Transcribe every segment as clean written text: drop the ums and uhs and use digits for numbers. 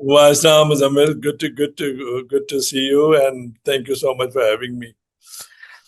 Wassam Zamil, good to see you, and thank you so much for having me.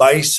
22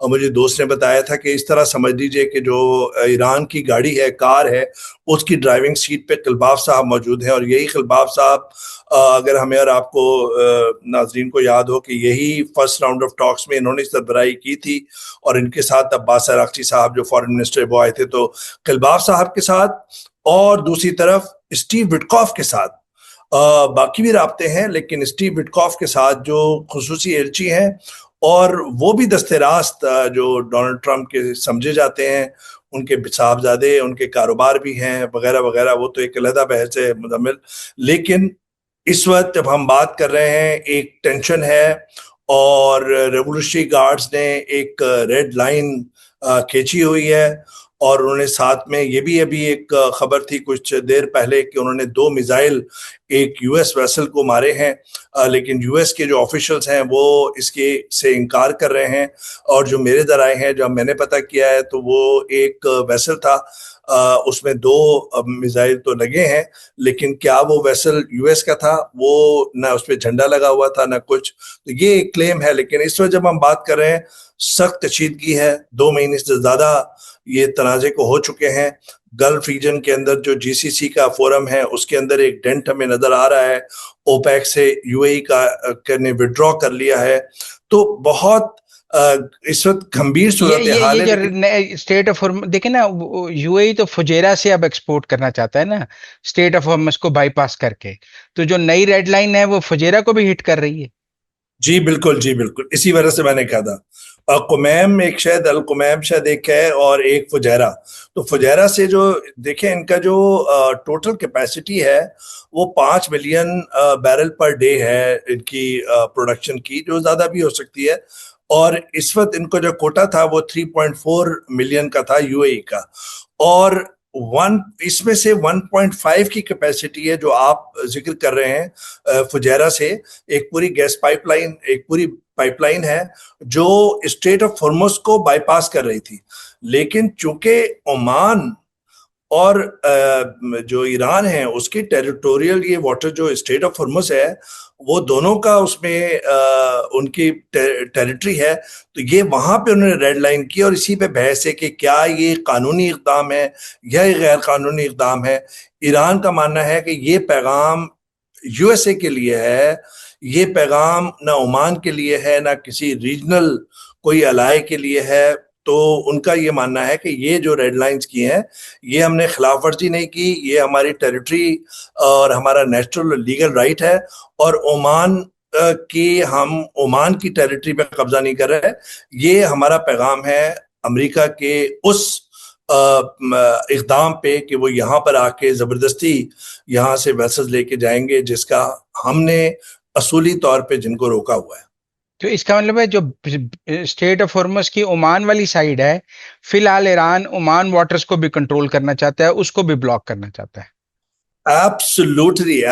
اور مجھے دوست نے بتایا تھا کہ اس طرح سمجھ لیجئے کہ جو ایران کی گاڑی ہے، کار ہے، اس کی ڈرائیونگ سیٹ پہ قلباف صاحب موجود ہیں، اور یہی قلباف صاحب اگر ہمیں اور آپ کو ناظرین کو یاد ہو کہ یہی فرسٹ راؤنڈ آف ٹاکس میں انہوں نے سربراہی کی تھی، اور ان کے ساتھ عباس عراقچی صاحب جو فارن منسٹر وہ آئے تھے، تو قلباف صاحب کے ساتھ اور دوسری طرف اسٹیو وٹکاف کے ساتھ باقی بھی رابطے ہیں، لیکن اسٹیو وٹکاف کے ساتھ جو خصوصی ایلچی ہیں اور وہ بھی دست راست جو ڈونلڈ ٹرمپ کے سمجھے جاتے ہیں، ان کے صاحبزادے، ان کے کاروبار بھی ہیں وغیرہ وغیرہ، وہ تو ایک علیحدہ بحث ہے مزمل. لیکن اس وقت جب ہم بات کر رہے ہیں ایک ٹینشن ہے، اور ریولوشنری گارڈز نے ایک ریڈ لائن کھینچی ہوئی ہے، اور انہوں نے ساتھ میں یہ بھی ابھی ایک خبر تھی کچھ دیر پہلے کہ انہوں نے 2 میزائل ایک یو ایس ویسل کو مارے ہیں، لیکن یو ایس کے جو آفیشلز ہیں وہ اس کے سے انکار کر رہے ہیں. اور جو میرے ذرائع ہیں، جو میں نے پتہ کیا ہے، تو وہ ایک ویسل تھا، اس میں 2 میزائل تو لگے ہیں، لیکن کیا وہ ویسل یو ایس کا تھا؟ وہ نہ اس پہ جھنڈا لگا ہوا تھا نہ کچھ، تو یہ ایک کلیم ہے. لیکن اس وقت جب ہم بات کر رہے ہیں، سخت کشیدگی ہے، 2 مہینے سے زیادہ یہ تنازع کو ہو چکے ہیں. گلف ریجن کے اندر جو جی سی سی کا فورم ہے، اس کے اندر ایک ڈینٹ ہمیں نظر آ رہا ہے. اوپیک سے یو اے ای کا نے ودرا کر لیا ہے، تو بہت اس وقت گھمبیر صورتحال ہے. یہ جو اسٹیٹ آف دیکھیں نا، یو اے ای تو فجیرہ سے اب ایکسپورٹ کرنا چاہتا ہے نا، اسٹیٹ آف ہارمز کو بائی پاس کر کے، تو جو نئی ریڈ لائن ہے وہ فجیرہ کو بھی ہٹ کر رہی ہے. جی بالکل، جی بالکل، اسی وجہ سے میں نے کہا تھا. قمیم ایک شاید، القمیم شاید ایک ہے، اور ایک فجیرہ. تو فجیرہ سے جو دیکھیں ان کا جو ٹوٹل کیپیسٹی ہے وہ 5 ملین بیرل پر ڈے ہے ان کی پروڈکشن کی، جو زیادہ بھی ہو سکتی ہے. اور اس وقت ان کو جو کوٹا تھا وہ 3.4 ملین کا تھا یو اے ای کا، اور اس میں سے 1.5 کی کیپیسٹی ہے جو آپ ذکر کر رہے ہیں فجیرہ سے. ایک پوری گیس پائپ لائن، ایک پوری پائپ لائن ہے جو اسٹریٹ آف ہارمز کو بائی پاس کر رہی تھی، لیکن چونکہ عمان اور جو ایران ہے اس کے ٹیریٹوریل یہ واٹر جو اسٹریٹ آف ہارمز ہے، وہ دونوں کا اس میں ان کی ٹیریٹری ہے، تو یہ وہاں پہ انہوں نے ریڈ لائن کی. اور اسی پہ بحث ہے کہ کیا یہ قانونی اقدام ہے یا یہ غیر قانونی اقدام ہے. ایران کا ماننا ہے کہ یہ پیغام یو ایس اے کے لیے ہے، یہ پیغام نہ عمان کے لیے ہے، نہ کسی ریجنل کوئی الائے کے لیے ہے. تو ان کا یہ ماننا ہے کہ یہ جو ریڈ لائنز کی ہیں، یہ ہم نے خلاف ورزی نہیں کی، یہ ہماری ٹیریٹری اور ہمارا نیچرل لیگل رائٹ ہے، اور عمان کی ہم عمان کی ٹیریٹری پہ قبضہ نہیں کر رہے. یہ ہمارا پیغام ہے امریکہ کے اس اقدام پہ کہ وہ یہاں پر آ کے زبردستی یہاں سے ویسز لے کے جائیں گے، جس کا ہم نے اصولی طور پہ جن کو روکا ہوا ہے. تو اس کا مطلب ہے جو اسٹیٹ آف ہارمز کی عمان والی سائیڈ ہے، فی الحال ایران عمان واٹرز کو بھی کنٹرول کرنا چاہتا ہے، اس کو بھی بلاک کرنا چاہتا ہے. ایبسلوٹلی.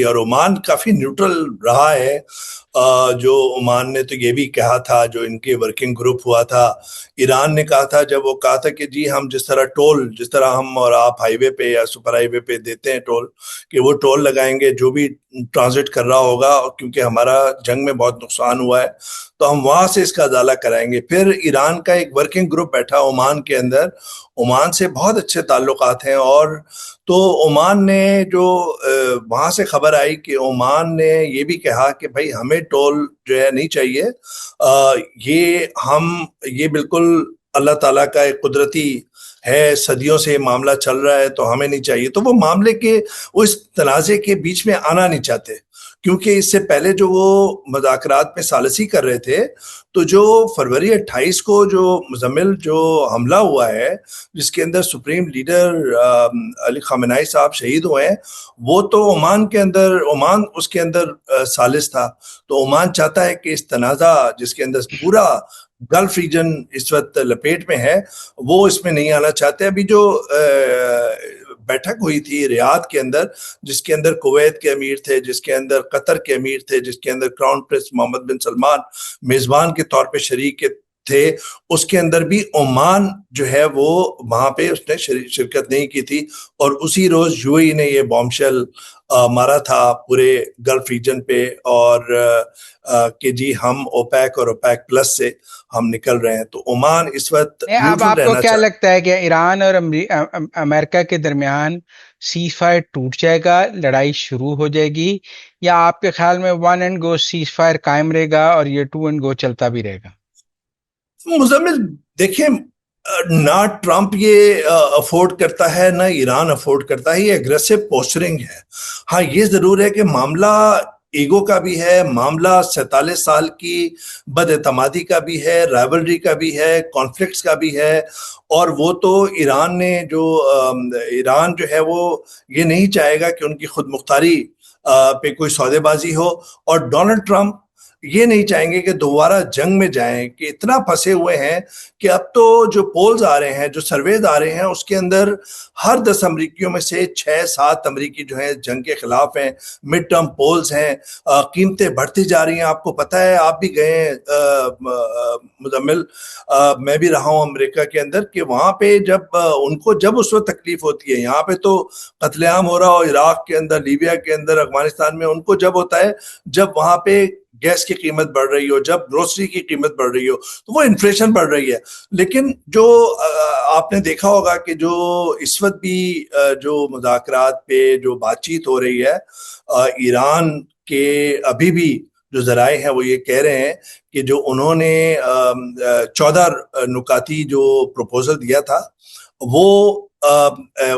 اور عمان کافی نیوٹرل رہا ہے. جو عمان نے تو یہ بھی کہا تھا، جو ان کے ورکنگ گروپ ہوا تھا، ایران نے کہا تھا، جب وہ کہا تھا کہ جی ہم جس طرح ہم اور آپ ہائی وے پہ یا سپر ہائی وے پہ دیتے ہیں ٹول، کہ وہ ٹول لگائیں گے جو بھی ٹرانزٹ کر رہا ہوگا، کیونکہ ہمارا جنگ میں بہت نقصان ہوا ہے تو ہم وہاں سے اس کا ازالہ کرائیں گے. پھر ایران کا ایک ورکنگ گروپ بیٹھا عمان کے اندر، عمان سے بہت اچھے تعلقات ہیں، اور تو عمان نے جو وہاں سے خبر آئی کہ عمان نے یہ بھی کہا کہ بھائی ہمیں ٹول جو ہے نہیں چاہیے، یہ بالکل اللہ تعالیٰ کا ایک قدرتی ہے، صدیوں سے معاملہ چل رہا ہے تو ہمیں نہیں چاہیے. تو وہ معاملے کے وہ اس تنازع کے بیچ میں آنا نہیں چاہتے، کیونکہ اس سے پہلے جو وہ مذاکرات میں ثالثی کر رہے تھے، تو جو فروری 28 کو جو مزمل جو حملہ ہوا ہے جس کے اندر سپریم لیڈر علی خامنہئی صاحب شہید ہوئے ہیں، وہ تو عمان اس کے اندر ثالث تھا. تو عمان چاہتا ہے کہ اس تنازع جس کے اندر پورا گلف ریجن اس وقت لپیٹ میں ہے، وہ اس میں نہیں آنا چاہتے. ابھی جو بیٹھک ہوئی تھی ریاض کے اندر، جس کے اندر کویت کے امیر تھے، جس کے اندر قطر کے امیر تھے، جس کے اندر کراؤن پرنس محمد بن سلمان میزبان کے طور پہ شریک تھے اس کے اندر بھی عمان جو ہے وہ وہاں پہ اس نے شرکت نہیں کی تھی، اور اسی روز یو اے ای نے یہ بام شیل مارا تھا پورے گلف ریجن پہ، اور کہ جی ہم اوپیک اور اوپیک پلس سے ہم نکل رہے ہیں. تو عمان اس وقت اب نیوٹرل آپ کو رہنا کیا چاہتا لگتا ہے کہ ایران اور امریکہ کے درمیان سیز فائر ٹوٹ جائے گا، لڑائی شروع ہو جائے گی، یا آپ کے خیال میں one and go cease fire قائم رہے گا اور یہ ٹو اینڈ گو چلتا بھی رہے گا؟ مزمل دیکھیں، نہ ٹرمپ یہ افورڈ کرتا ہے نہ ایران افورڈ کرتا ہے، یہ اگریسو پوسچرنگ ہے. ہاں یہ ضرور ہے کہ معاملہ ایگو کا بھی ہے، معاملہ 47 سال کی بد اعتمادی کا بھی ہے، رائولری کا بھی ہے، کانفلکٹس کا بھی ہے. اور وہ تو ایران نے ایران جو ہے وہ یہ نہیں چاہے گا کہ ان کی خود مختاری پہ کوئی سودے بازی ہو، اور ڈونلڈ ٹرمپ یہ نہیں چاہیں گے کہ دوبارہ جنگ میں جائیں، کہ اتنا پھنسے ہوئے ہیں کہ اب تو جو پولز آ رہے ہیں، جو سرویز آ رہے ہیں، اس کے اندر ہر 10 امریکیوں میں سے 6-7 امریکی جو ہیں جنگ کے خلاف ہیں. مڈ ٹرم پولز ہیں. قیمتیں بڑھتی جا رہی ہیں. آپ کو پتہ ہے، آپ بھی گئے ہیں مزمل، میں بھی رہا ہوں امریکہ کے اندر، کہ وہاں پہ جب ان کو جب اس وقت تکلیف ہوتی ہے، یہاں پہ تو قتل عام ہو رہا ہو عراق کے اندر، لیبیا کے اندر، افغانستان میں، ان کو جب ہوتا ہے جب وہاں پہ گیس کی قیمت بڑھ رہی ہو، جب گروسری کی قیمت بڑھ رہی ہو، تو وہ انفلیشن بڑھ رہی ہے. لیکن جو آپ نے دیکھا ہوگا کہ جو اس وقت بھی جو مذاکرات پہ جو بات چیت ہو رہی ہے، ایران کے ابھی بھی جو ذرائع ہیں وہ یہ کہہ رہے ہیں کہ جو انہوں نے 14 نکاتی جو پروپوزل دیا تھا، وہ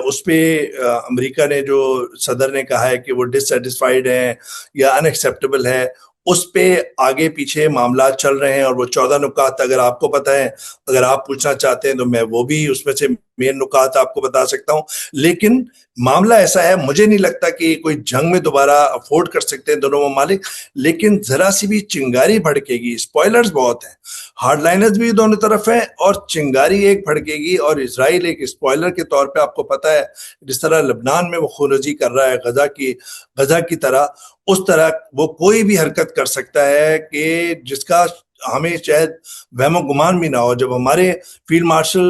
اس پہ امریکہ نے، جو صدر نے کہا ہے کہ وہ ڈس سیٹسفائیڈ ہیں یا ان ایکسیپٹیبل ہے، اس پہ آگے پیچھے معاملات چل رہے ہیں. اور وہ 14 نکات اگر آپ کو پتہ ہے، اگر آپ پوچھنا چاہتے ہیں تو میں وہ بھی اس میں سے مین نکات آپ کو بتا سکتا ہوں. لیکن معاملہ ایسا ہے، مجھے نہیں لگتا کہ کوئی جنگ میں دوبارہ افورڈ کر سکتے ہیں دونوں ممالک، لیکن ذرا سی بھی چنگاری بھڑکے گی، اسپوائلرز بہت ہیں، ہارڈ لائنرز بھی دونوں طرف ہیں، اور چنگاری ایک بھڑکے گی، اور اسرائیل ایک اسپوائلر کے طور پہ آپ کو پتہ ہے جس طرح لبنان میں وہ خونریزی کر رہا ہے غزہ کی طرح، اس طرح وہ کوئی بھی حرکت کر سکتا ہے کہ جس کا ہمیں شاید وہم و گمان بھی نہ ہو. جب ہمارے فیلڈ مارشل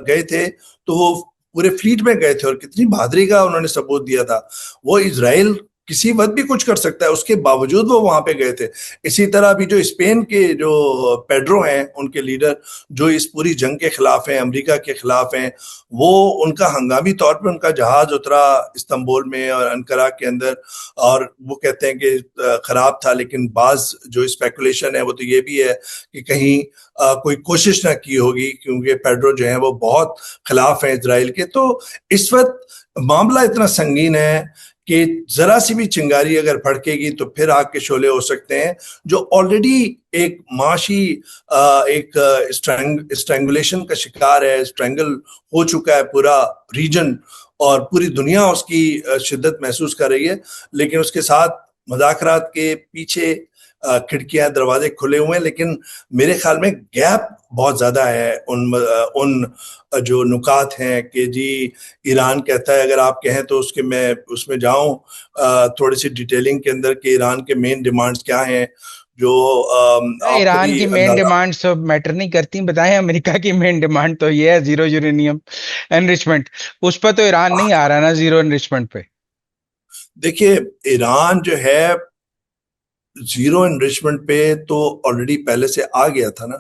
گئے تھے تو وہ پورے فلیٹ میں گئے تھے، اور کتنی بہادری کا انہوں نے ثبوت دیا تھا. وہ اسرائیل کسی وقت بھی کچھ کر سکتا ہے، اس کے باوجود وہ وہاں پہ گئے تھے. اسی طرح بھی جو اسپین کے جو پیڈرو ہیں، ان کے لیڈر جو اس پوری جنگ کے خلاف ہیں، امریکہ کے خلاف ہیں، وہ ان کا ہنگامی طور پہ ان کا جہاز اترا استنبول میں اور انقرہ کے اندر، اور وہ کہتے ہیں کہ خراب تھا. لیکن بعض جو اسپیکولیشن ہے وہ تو یہ بھی ہے کہ کہیں کوئی کوشش نہ کی ہوگی، کیونکہ پیڈرو جو ہیں وہ بہت خلاف ہیں اسرائیل کے. تو اس وقت معاملہ اتنا سنگین ہے کہ ذرا سی بھی چنگاری اگر پھڑکے گی تو پھر آگ کے شعلے ہو سکتے ہیں، جو آلریڈی ایک معاشی ایک اسٹرینگولیشن کا شکار ہے. اسٹرینگل ہو چکا ہے پورا ریجن، اور پوری دنیا اس کی شدت محسوس کر رہی ہے. لیکن اس کے ساتھ مذاکرات کے پیچھے کھڑکیاں، دروازے کھلے ہوئے ہیں، لیکن میرے خیال میں گیپ بہت زیادہ ہے ان جو نکات ہیں کہ جی ایران کہتا ہے، اگر آپ کہیں تو میں اس میں جاؤں تھوڑی سی ڈیٹیلنگ کے اندر کہ ایران کے مین ڈیمانڈز کیا ہیں، جو آپ خود ایران ہی کی مین اندازہ. ڈیمانڈ تو میٹر نہیں کرتی، بتائیں. امریکہ کی مین ڈیمانڈ تو یہ ہے زیرو یورینیم انریچمنٹ. اس پہ تو ایران نہیں آ رہا نا، زیرو انریچمنٹ پہ. دیکھیے ایران جو ہے زیرو انریچمنٹ پہ تو آلریڈی پہلے سے آ گیا تھا نا.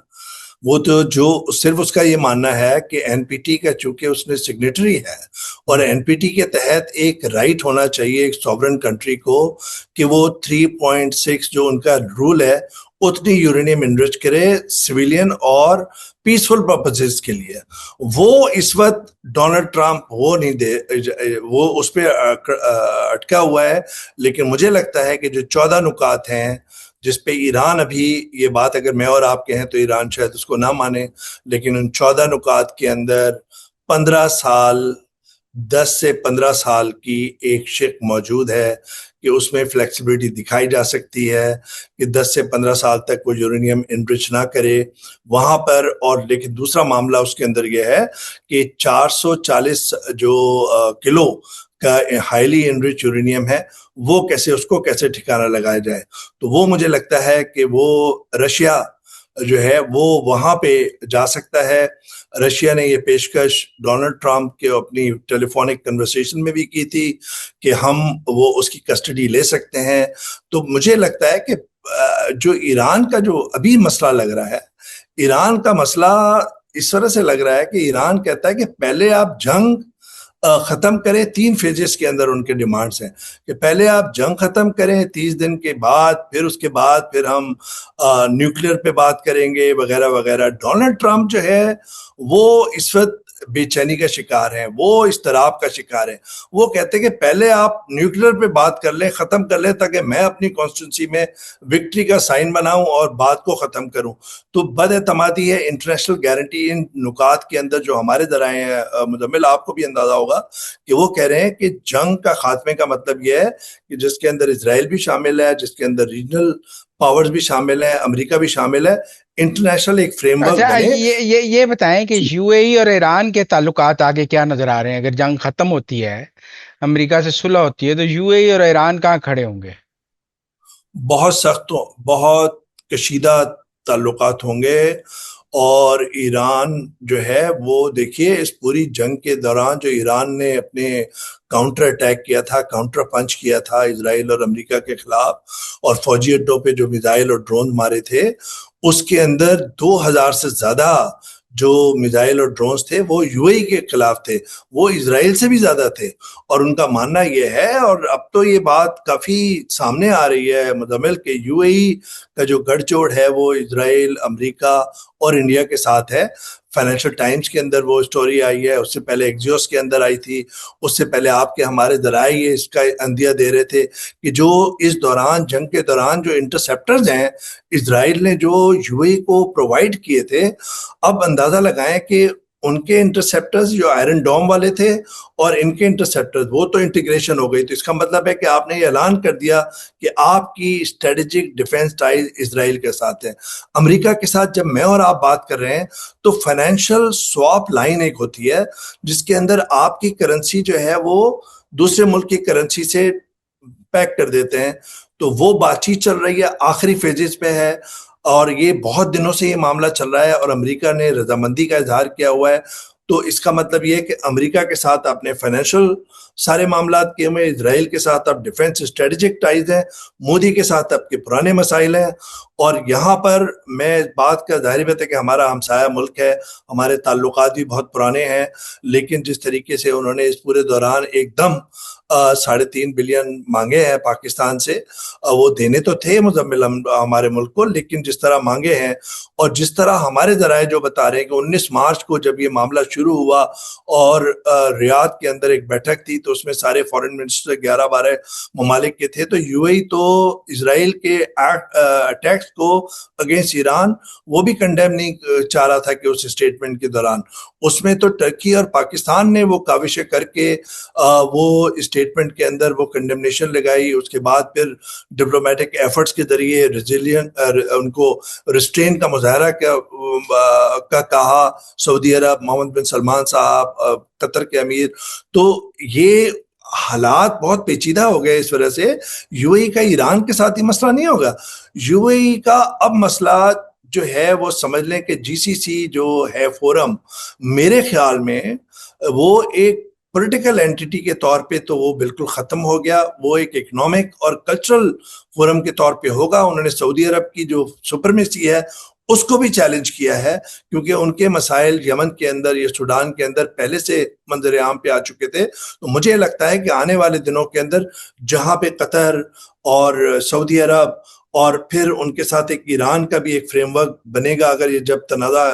وہ تو جو صرف اس کا یہ ماننا ہے کہ این پی ٹی کا چونکہ اس نے سگنیٹری ہے، اور این پی ٹی کے تحت ایک رائٹ ہونا چاہیے ایک سوورن کنٹری کو کہ وہ 3.6 جو ان کا رول ہے اتنی یورینیم انرچ کرے سویلین اور پیسفل پرپسز کے لیے. وہ اس وقت ڈونلڈ ٹرمپ وہ نہیں دے، وہ اس پہ اٹکا ہوا ہے. لیکن مجھے لگتا ہے کہ جو 14 نکات ہیں جس پہ ایران ابھی یہ بات اگر میں اور آپ کہیں تو ایران شاید اس کو نہ مانے، لیکن ان 14 نکات کے اندر 15 سال 10 سے 15 سال کی ایک شق موجود ہے کہ اس میں فلیکسیبلٹی دکھائی جا سکتی ہے کہ 10 سے 15 سال تک وہ یورینیم انرچ نہ کرے وہاں پر. اور لیکن دوسرا معاملہ اس کے اندر یہ ہے کہ 440 جو کلو کا ہائیلی انرچ یورینیم ہے، وہ کیسے اس کو کیسے ٹھکانہ لگایا جائے. تو وہ مجھے لگتا ہے کہ وہ رشیا جو ہے وہ وہاں پہ جا سکتا ہے. رشیا نے یہ پیشکش ڈونلڈ ٹرمپ کے اپنی ٹیلی فونک کنورسیشن میں بھی کی تھی کہ ہم وہ اس کی کسٹڈی لے سکتے ہیں. تو مجھے لگتا ہے کہ جو ایران کا جو ابھی مسئلہ لگ رہا ہے، ایران کا مسئلہ اس طرح سے لگ رہا ہے کہ ایران کہتا ہے کہ پہلے آپ جنگ ختم کریں. 3 فیزز کے اندر ان کے ڈیمانڈز ہیں کہ پہلے آپ جنگ ختم کریں 30 دن کے بعد، پھر اس کے بعد پھر ہم نیوکلیر پہ بات کریں گے وغیرہ وغیرہ. ڈونلڈ ٹرمپ جو ہے وہ اس وقت بے چینی کا شکار ہیں، وہ اضطراب کا شکار ہیں. وہ کہتے ہیں کہ پہلے آپ نیوکلیر پہ بات کر لیں، ختم کر لیں، تاکہ میں اپنی کانسٹیٹوئنسی میں وکٹری کا سائن بناؤں اور بات کو ختم کروں. تو بد اعتمادی ہے، انٹرنیشنل گارنٹی. ان نکات کے اندر جو ہمارے ذرائع ہیں مزمل، آپ کو بھی اندازہ ہوگا کہ وہ کہہ رہے ہیں کہ جنگ کا خاتمے کا مطلب یہ ہے کہ جس کے اندر اسرائیل بھی شامل ہے، جس کے اندر ریجنل پاورز بھی شامل ہیں، امریکہ بھی شامل ہے، انٹرنیشنل ایک فریم ورک اچھا، بنے. یہ بتائیں کہ یو اے ای اور ایران کے تعلقات آگے کیا نظر آ رہے ہیں؟ اگر جنگ ختم ہوتی ہے، امریکہ سے صلح ہوتی ہے، تو یو اے ای اور ایران کہاں کھڑے ہوں گے؟ بہت سخت، بہت کشیدہ تعلقات ہوں گے. اور ایران جو ہے وہ دیکھیے اس پوری جنگ کے دوران جو ایران نے اپنے کاؤنٹر اٹیک کیا تھا، کاؤنٹر پنچ کیا تھا اسرائیل اور امریکہ کے خلاف، اور فوجی اڈوں پہ جو میزائل اور ڈرون مارے تھے، اس کے اندر 2000 سے زیادہ جو میزائل اور ڈرونز تھے وہ یو اے ای کے خلاف تھے، وہ اسرائیل سے بھی زیادہ تھے. اور ان کا ماننا یہ ہے، اور اب تو یہ بات کافی سامنے آ رہی ہے مزمل، کہ یو اے ای کا جو گڑھ جوڑ ہے وہ اسرائیل، امریکہ اور انڈیا کے ساتھ ہے. فائنینشل ٹائمز کے اندر وہ سٹوری آئی ہے، اس سے پہلے ایکزیوس کے اندر آئی تھی، اس سے پہلے آپ کے ہمارے ذرائع یہ اس کا اندیہ دے رہے تھے کہ جو اس دوران جنگ کے دوران جو انٹرسیپٹرز ہیں اسرائیل نے جو یو اے ای کو پرووائڈ کیے تھے، اب اندازہ لگائیں کہ ان کے انٹرسیپٹرز جو آئرن ڈوم والے تھے اور ان کے انٹرسیپٹرز، وہ تو انٹیگریشن ہو گئی. تو اس کا مطلب ہے کہ آپ نے یہ اعلان کر دیا کہ آپ کی اسٹریٹجک ڈیفنس ٹائز اسرائیل کے ساتھ ہیں. امریکہ کے ساتھ جب میں اور آپ بات کر رہے ہیں تو فائنینشیل سواپ لائن ایک ہوتی ہے جس کے اندر آپ کی کرنسی جو ہے وہ دوسرے ملک کی کرنسی سے پیک کر دیتے ہیں. تو وہ بات چیت چل رہی ہے، آخری فیزز پہ ہے، اور یہ بہت دنوں سے یہ معاملہ چل رہا ہے، اور امریکہ نے رضامندی کا اظہار کیا ہوا ہے. تو اس کا مطلب یہ ہے کہ امریکہ کے ساتھ اپنے فائنینشیل سارے معاملات کیے ہوئے، اسرائیل کے ساتھ اب ڈیفنس اسٹریٹجک ٹائز ہیں، مودی کے ساتھ اب کے پرانے مسائل ہیں. اور یہاں پر میں اس بات کا ظاہر بات ہے کہ ہمارا ہمسایہ ملک ہے، ہمارے تعلقات بھی بہت پرانے ہیں، لیکن جس طریقے سے انہوں نے اس پورے دوران ایک دم 3.5 بلین مانگے ہیں پاکستان سے، وہ دینے تو تھے مزمل ہمارے ملک کو، لیکن جس طرح مانگے ہیں اور جس طرح ہمارے ذرائع جو بتا رہے ہیں کہ 19 مارچ کو جب یہ معاملہ شروع ہوا اور ریاض کے اندر ایک بیٹھک تھی تو اس میں سارے فورن منسٹر 11-12 ممالک کے تھے، تو یو اے ای تو اسرائیل کے اٹیکس کو اگینسٹ ایران وہ بھی کنڈیم نہیں چاہ رہا تھا کہ اس اسٹیٹمنٹ کے دوران اس میں تو ٹرکی اور پاکستان نے وہ کاوشیں کر کے وہ اسٹیٹمنٹ کے اندر وہ کنڈمنیشن لگائی. اس کے بعد پھر ڈپلومیٹک ایفرٹس کے ذریعے ان کو ریسٹرین کا مظاہرہ کہا سعودی عرب، محمد بن سلمان صاحب، قطر کے امیر. تو یہ حالات بہت پیچیدہ ہو گئے. اس وجہ سے یو اے ای کا ایران کے ساتھ ہی مسئلہ نہیں ہوگا. یو اے ای کا اب مسئلہ جو ہے وہ سمجھ لیں کہ جی سی سی جو ہے فورم، میرے خیال میں وہ ایک پولیٹیکل اینٹیٹی کے طور پہ تو وہ بالکل ختم ہو گیا، وہ ایک اکنامک اور کلچرل فورم کے طور پہ ہوگا. انہوں نے سعودی عرب کی جو سپرمیسی ہے اس کو بھی چیلنج کیا ہے، کیونکہ ان کے مسائل یمن کے اندر یا سوڈان کے اندر پہلے سے منظر عام پہ آ چکے تھے. تو مجھے لگتا ہے کہ آنے والے دنوں کے اندر جہاں پہ قطر اور سعودی عرب اور پھر ان کے ساتھ ایک ایران کا بھی ایک فریم ورک بنے گا اگر یہ جب تنازع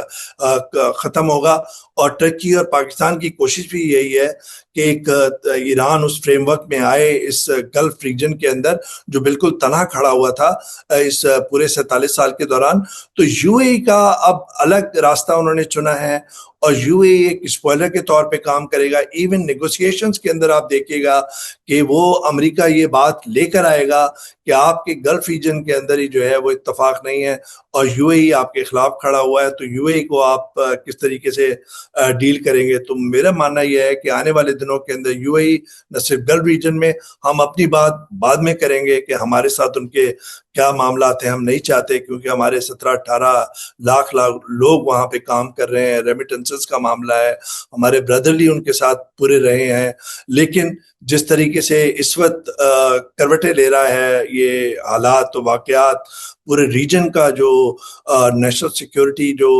ختم ہوگا، اور ٹرکی اور پاکستان کی کوشش بھی یہی ہے کہ ایک ایران اس فریم ورک میں آئے اس گلف ریجن کے اندر جو بالکل تنہا کھڑا ہوا تھا اس پورے 47 سال کے دوران. تو یو اے ای کا اب الگ راستہ انہوں نے چنا ہے، اور یو اے ای ایک اسپوائلر کے طور پہ کام کرے گا. ایون نیگوسیشنز کے اندر آپ دیکھیے گا کہ وہ امریکہ یہ بات لے کر آئے گا کہ آپ کے گلف ریجن کے اندر ہی جو ہے وہ اتفاق نہیں ہے، اور یو اے ای آپ کے خلاف کھڑا ہوا ہے تو یو اے ای کو آپ کس طریقے سے ڈیل کریں گے؟ تو میرا ماننا یہ ہے کہ آنے والے دنوں کے اندر یو اے ای نہ صرف گلف ریجن میں، ہم اپنی بات بعد میں کریں گے کہ ہمارے ساتھ ان کے کیا معاملات ہیں، ہم نہیں چاہتے، کیونکہ ہمارے 17-18 لاکھ لوگ وہاں پہ کام کر رہے ہیں، ریمیٹنسز کا معاملہ ہے، ہمارے بردرلی ان کے ساتھ پورے رہے ہیں. لیکن جس طریقے سے اس وقت کروٹیں لے رہا ہے یہ حالات و واقعات، پورے ریجن کا جو نیشنل سیکیورٹی جو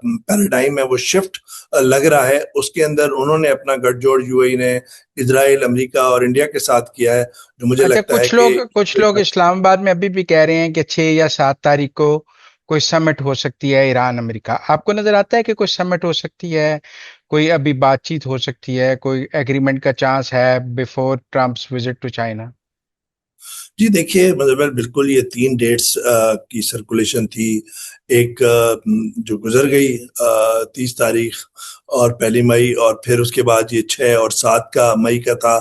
پیراڈائم ہے وہ شفٹ لگ رہا ہے، اس کے اندر انہوں نے اپنا گٹھ جوڑ یو اے ای نے اسرائیل، امریکہ اور انڈیا کے ساتھ کیا ہے، جو مجھے اچھا، لگتا ہے کہ کچھ لوگ اسلام آباد میں ابھی بھی کہہ رہے ہیں کہ 6 یا 7 تاریخ کو کوئی سمٹ ہو سکتی ہے ایران امریکہ. آپ کو نظر آتا ہے کہ کوئی سمٹ ہو سکتی ہے، کوئی ابھی بات چیت ہو سکتی ہے، کوئی ایگریمنٹ کا چانس ہے before Trump's visit to China? جی دیکھیے، مطلب بالکل یہ 3 ڈیٹس کی سرکولیشن تھی. ایک جو گزر گئی 30 تاریخ اور 1 مئی، اور پھر اس کے بعد یہ 6 اور 7 مئی کا تھا.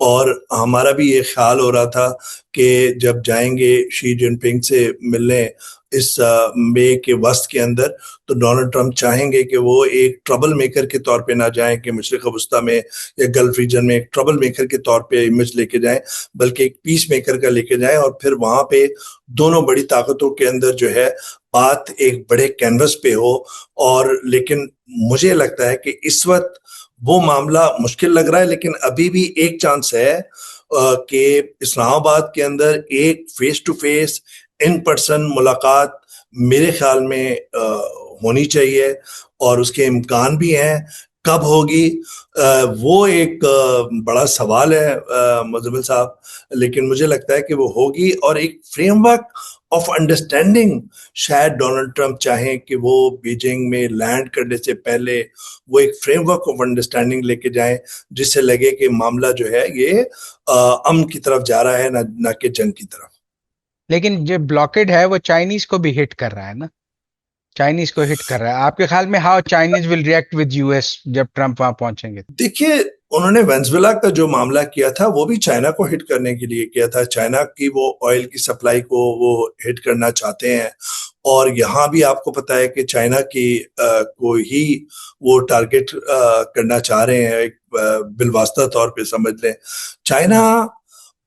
اور ہمارا بھی یہ خیال ہو رہا تھا کہ جب جائیں گے شی جن پنگ سے ملنے اس مئی کے وسط کے اندر، تو ڈونلڈ ٹرمپ چاہیں گے کہ وہ ایک ٹربل میکر کے طور پہ نہ جائیں کہ مشرق وسطیٰ میں یا گلف ریجن میں ایک ٹربل میکر کے طور پہ امیج لے کے جائیں، بلکہ ایک پیس میکر کا لے کے جائیں. اور پھر وہاں پہ دونوں بڑی طاقتوں کے اندر جو ہے بات ایک بڑے کینوس پہ ہو. اور لیکن مجھے لگتا ہے کہ اس وقت وہ معاملہ مشکل لگ رہا ہے، لیکن ابھی بھی ایک چانس ہے کہ اسلام آباد کے اندر ایک face to face in person ملاقات میرے خیال میں ہونی چاہیے، اور اس کے امکان بھی ہیں. کب ہوگی وہ ایک بڑا سوال ہے مزمل صاحب، لیکن مجھے لگتا ہے کہ وہ ہوگی. اور ایک فریم ورک آف انڈرسٹینڈنگ شاید ڈونلڈ ٹرمپ چاہیں کہ وہ بیجنگ میں لینڈ کرنے سے پہلے وہ ایک فریم ورک آف انڈرسٹینڈنگ لے کے جائیں، جس سے لگے کہ معاملہ جو ہے یہ امن کی طرف جا رہا ہے، نہ کہ جنگ کی طرف. لیکن جو بلاکڈ ہے وہ چائنیز کو بھی ہٹ کر رہا ہے نا، چائنیز کو ہٹ کر رہا ہے. آپ کے خیال میں how Chinese will react with U S جب ٹرمپ وہاں پہنچیں گے؟ دیکھیے، انہوں نے وینزویلا کا جو معاملہ کیا تھا وہ بھی چائنا کو ہٹ کرنے کے لیے کیا تھا. چائنا کی وہ آئل کی سپلائی کو وہ ہٹ کرنا چاہتے ہیں، اور یہاں بھی آپ کو پتا ہے کہ چائنا کی کو ہی وہ ٹارگٹ کرنا چاہ رہے ہیں. ایک بالواسطہ طور پہ سمجھ لیں چائنا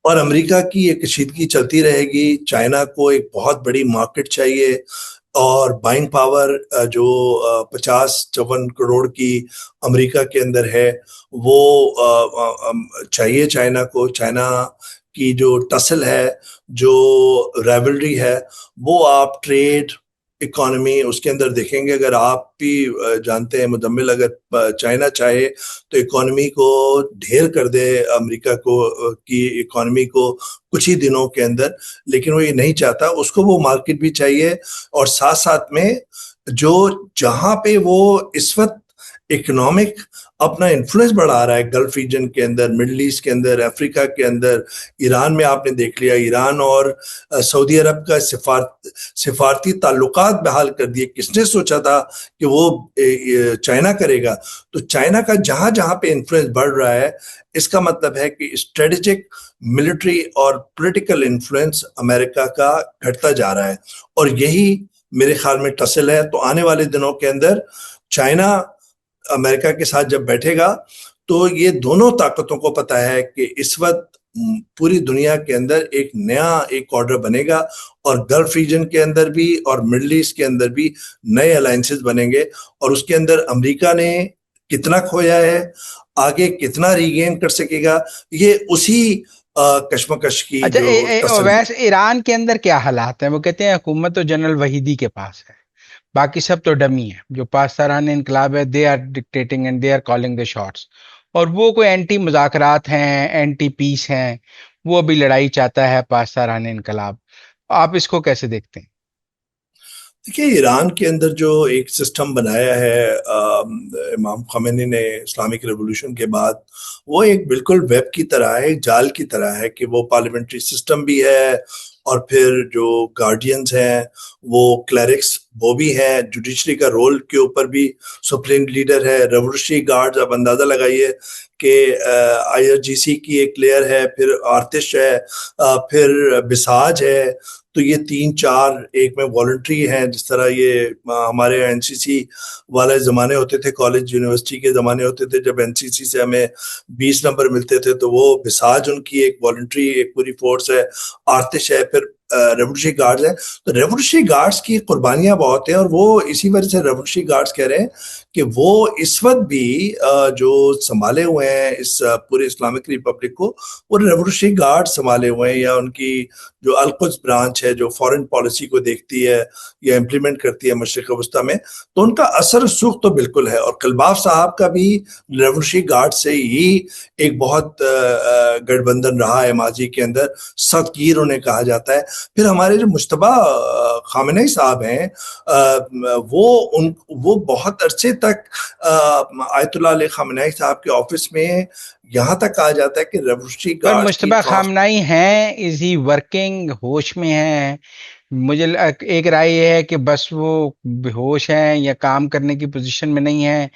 اور امریکہ کی یہ کشیدگی چلتی رہے گی. چائنا کو ایک بہت بڑی مارکیٹ چاہیے، اور بائنگ پاور جو 50-54 کروڑ کی امریکہ کے اندر ہے وہ چاہیے چائنا کو. چائنا کی جو ٹسل ہے، جو ریولری ہے، وہ آپ ٹریڈ اکانومی اس کے اندر دیکھیں گے. اگر آپ بھی جانتے ہیں مدمل، اگر چائنا چاہے تو اکانومی کو ڈھیر کر دے امریکہ کو کی اکانومی کو کچھ ہی دنوں کے اندر، لیکن وہ یہ نہیں چاہتا. اس کو وہ مارکیٹ بھی چاہیے، اور ساتھ ساتھ میں جو جہاں پہ وہ اس وقت اکنامک اپنا انفلوئنس بڑھا رہا ہے گلف ریجن کے اندر، مڈل ایسٹ کے اندر، افریقہ کے اندر، ایران میں آپ نے دیکھ لیا ایران اور سعودی عرب کا سفارتی تعلقات بحال کر دیے. کس نے سوچا تھا کہ وہ چائنا کرے گا؟ تو چائنا کا جہاں جہاں پہ انفلوئنس بڑھ رہا ہے، اس کا مطلب ہے کہ اسٹریٹجک ملٹری اور پولیٹیکل انفلوئنس امریکہ کا گھٹتا جا رہا ہے، اور یہی میرے خیال میں ٹسل ہے. تو آنے والے دنوں کے اندر چائنا امریکہ کے ساتھ جب بیٹھے گا تو یہ دونوں طاقتوں کو پتا ہے کہ اس وقت پوری دنیا کے اندر ایک نیا آرڈر بنے گا، اور گلف ریجن کے اندر بھی اور مڈل ایسٹ کے اندر بھی نئے الائنسز بنیں گے. اور اس کے اندر امریکہ نے کتنا کھویا ہے، آگے کتنا ریگین کر سکے گا، یہ اسی کشمکش کی اچھا، جو ٹسل. ویسے ایران کے اندر کیا حالات ہیں؟ وہ کہتے ہیں حکومت تو جنرل وحیدی کے پاس ہے، باقی سب تو ڈمی ہے. جو پاسداران انقلاب ہے they are dictating and they are calling the shots, اور وہ کوئی اینٹی مذاکرات ہیں، اینٹی پیس ہیں، وہ بھی لڑائی چاہتا ہے پاسداران انقلاب. آپ اس کو کیسے دیکھتے ہیں؟ دیکھیے، ایران کے اندر جو ایک سسٹم بنایا ہے امام خمینی نے اسلامک ریولوشن کے بعد، وہ ایک بالکل ویب کی طرح ہے، ایک جال کی طرح ہے کہ وہ پارلیمنٹری سسٹم بھی ہے، اور پھر جو گارڈینز ہیں وہ کلیرکس وہ بھی ہیں، جوڈیشری کا رول کے اوپر بھی سپریم لیڈر ہے، ریولوشنری گارڈز. آپ اندازہ لگائیے کہ آئی آر جی سی کی ایک لیئر ہے، پھر آرتش ہے، پھر بساج ہے. تو یہ 3 4 ایک میں والنٹری ہیں، جس طرح یہ ہمارے NCC والے زمانے ہوتے تھے، کالج یونیورسٹی کے زمانے ہوتے تھے، جب NCC سے ہمیں 20 نمبر ملتے تھے تو وہ بساج ان کی ایک والنٹری ایک پوری فورس ہے، آرتش ہے، پھر ریولیوشنری گارڈز ہیں. تو ریولیوشنری گارڈز کی قربانیاں بہت ہیں، اور وہ اسی وجہ سے ریولیوشنری گارڈز کہہ رہے ہیں کہ وہ اس وقت بھی جو سنبھالے ہوئے ہیں اس پورے اسلامک ریپبلک کو، وہ ریولیوشنری گارڈ سنبھالے ہوئے ہیں، یا ان کی جو القدس برانچ ہے جو فورن پالیسی کو دیکھتی ہے یا امپلیمنٹ کرتی ہے مشرق وسطیٰ میں، تو ان کا اثر رسوخ تو بالکل ہے. اور قلباف صاحب کا بھی ریولیوشنری گارڈ سے ہی ایک بہت گٹھ بندھن رہا ہے ماضی کے اندر، سخت گیر انہیں کہا جاتا ہے. پھر ہمارے جو مجتبیٰ خامنہئی صاحب ہیں، وہ بہت عرصے تک آیت اللہ علیہ خامنہئی صاحب کے آفس میں یہاں تک کہا جاتا ہے کہ ریولیوشنری پر گارڈز کی مجتبیٰ خامنہئی ہیں، از ہی ورکنگ، ہوش میں ہیں؟ مجھے ایک رائے یہ ہے کہ بس وہ بے ہوش ہیں یا کام کرنے کی پوزیشن میں نہیں ہے،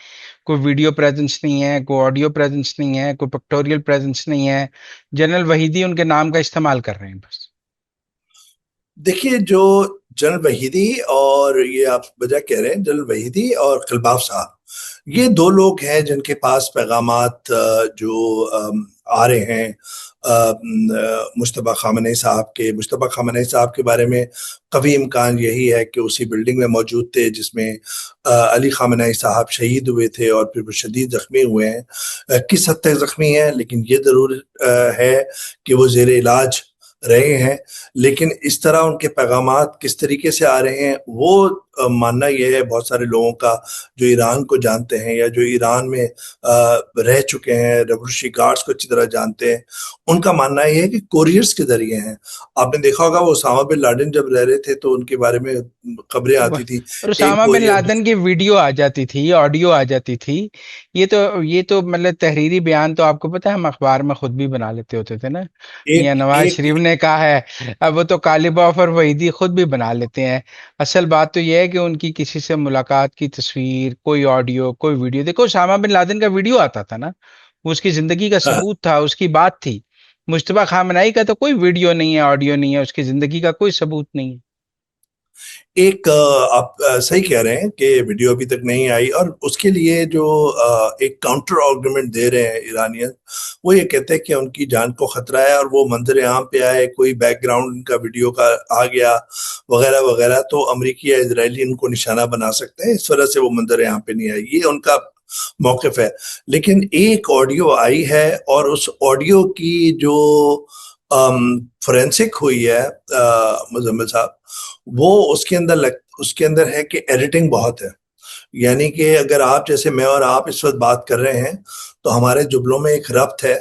کوئی ویڈیو پریزنس نہیں ہے، کوئی آڈیو پریزنس نہیں ہے، کوئی پکٹوریل پریزنس نہیں ہے، جنرل وحیدی ان کے نام کا استعمال کر رہے ہیں بس. دیکھیے، جو جنرل وحیدی اور یہ آپ وجہ کہہ رہے ہیں، جنرل وحیدی اور قلباف صاحب، یہ دو لوگ ہیں جن کے پاس پیغامات جو آ رہے ہیں مجتبیٰ خامنہئی صاحب کے بارے میں قوی امکان یہی ہے کہ اسی بلڈنگ میں موجود تھے جس میں علی خامنہئی صاحب شہید ہوئے تھے، اور پھر وہ شدید زخمی ہوئے ہیں. کس حد تک زخمی ہیں، لیکن یہ ضرور ہے کہ وہ زیر علاج رہے ہیں. لیکن اس طرح ان کے پیغامات کس طریقے سے آ رہے ہیں، وہ ماننا یہ ہے بہت سارے لوگوں کا جو ایران کو جانتے ہیں یا جو ایران میں رہ چکے ہیں، ریولیوشنری گارڈز کو اچھی طرح جانتے ہیں، ان کا ماننا یہ ہے کہ کوریئرز کے ذریعے ہیں. آپ نے دیکھا ہوگا وہ اسامہ بن لادن جب رہ رہے تھے تو ان کے بارے میں خبریں آتی تھی، اور ایک اسامہ بن کوریئر. لادن کی ویڈیو آ جاتی تھی، آڈیو آ جاتی تھی. یہ تو مطلب تحریری بیان تو آپ کو پتہ ہے ہم اخبار میں خود بھی بنا لیتے ہوتے تھے نا. میاں نواز ایک شریف نے کہا ہے، اب وہ تو قالباف اور وحیدی خود بھی بنا لیتے ہیں. اصل بات تو یہ ہے کہ ان کی کسی سے ملاقات کی تصویر، کوئی آڈیو، کوئی ویڈیو. دیکھو اسامہ بن لادن کا ویڈیو آتا تھا نا، وہ اس کی زندگی کا ثبوت تھا، اس کی بات تھی. مجتبیٰ خامنہئی کا تو کوئی ویڈیو نہیں ہے، آڈیو نہیں ہے، اس کی زندگی کا کوئی ثبوت نہیں ہے. ایک آپ صحیح کہہ رہے ہیں کہ ویڈیو ابھی تک نہیں آئی، اور اس کے لیے جو ایک کاؤنٹر آرگومنٹ دے رہے ہیں ایرانیت، وہ یہ کہتے ہیں کہ ان کی جان کو خطرہ ہے، اور وہ منظر عام پہ آئے، کوئی بیک گراؤنڈ ان کا ویڈیو کا آ گیا وغیرہ وغیرہ، تو امریکی یا اسرائیلی ان کو نشانہ بنا سکتے ہیں، اس وجہ سے وہ منظر عام پہ نہیں آئی. یہ ان کا موقف ہے. لیکن ایک آڈیو آئی ہے، اور اس آڈیو کی جو فورینسک ہوئی ہے مزمل صاحب، وہ اس کے اندر ہے کہ ایڈیٹنگ بہت ہے. یعنی کہ اگر آپ جیسے میں اور آپ اس وقت بات کر رہے ہیں تو ہمارے جملوں میں ایک ربط ہے،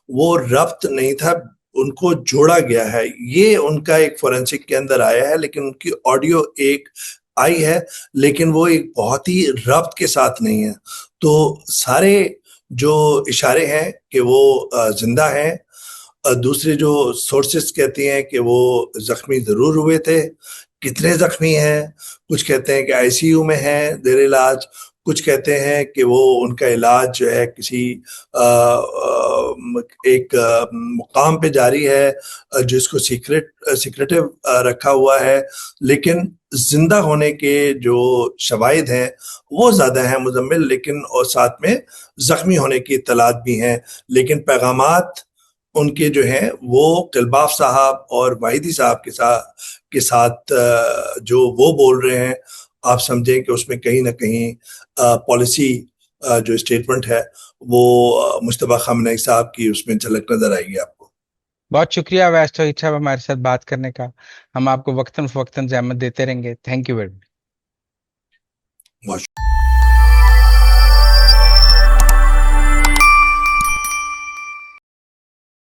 وہ ربط نہیں تھا، ان کو جوڑا گیا ہے. یہ ان کا ایک فورینسک کے اندر آیا ہے، لیکن ان کی آڈیو ایک آئی ہے، لیکن وہ ایک بہت ہی ربط کے ساتھ نہیں ہے. تو سارے جو اشارے ہیں کہ وہ زندہ ہیں. دوسرے جو سورسز کہتے ہیں کہ وہ زخمی ضرور ہوئے تھے. کتنے زخمی ہیں؟ کچھ کہتے ہیں کہ ICU میں ہیں زیر علاج، کچھ کہتے ہیں کہ وہ ان کا علاج جو ہے کسی ایک مقام پہ جاری ہے جس کو سیکریٹو رکھا ہوا ہے. لیکن زندہ ہونے کے جو شواہد ہیں وہ زیادہ ہیں مزمل، لیکن اور ساتھ میں زخمی ہونے کی اطلاعات بھی ہیں. لیکن پیغامات ان کے جو ہیں وہ قلباف صاحب اور وحیدی صاحب کے ساتھ جو وہ بول رہے ہیں، آپ سمجھیں کہ اس میں کہیں نہ کہیں پالیسی جو اسٹیٹمنٹ ہے وہ مجتبیٰ خامنہئی صاحب کی اس میں جھلک نظر آئے گی آپ کو. بہت شکریہ ویس توحید صاحب ہمارے ساتھ بات کرنے کا. ہم آپ کو وقتاً فوقتاً زحمت دیتے رہیں گے. Thank you very much.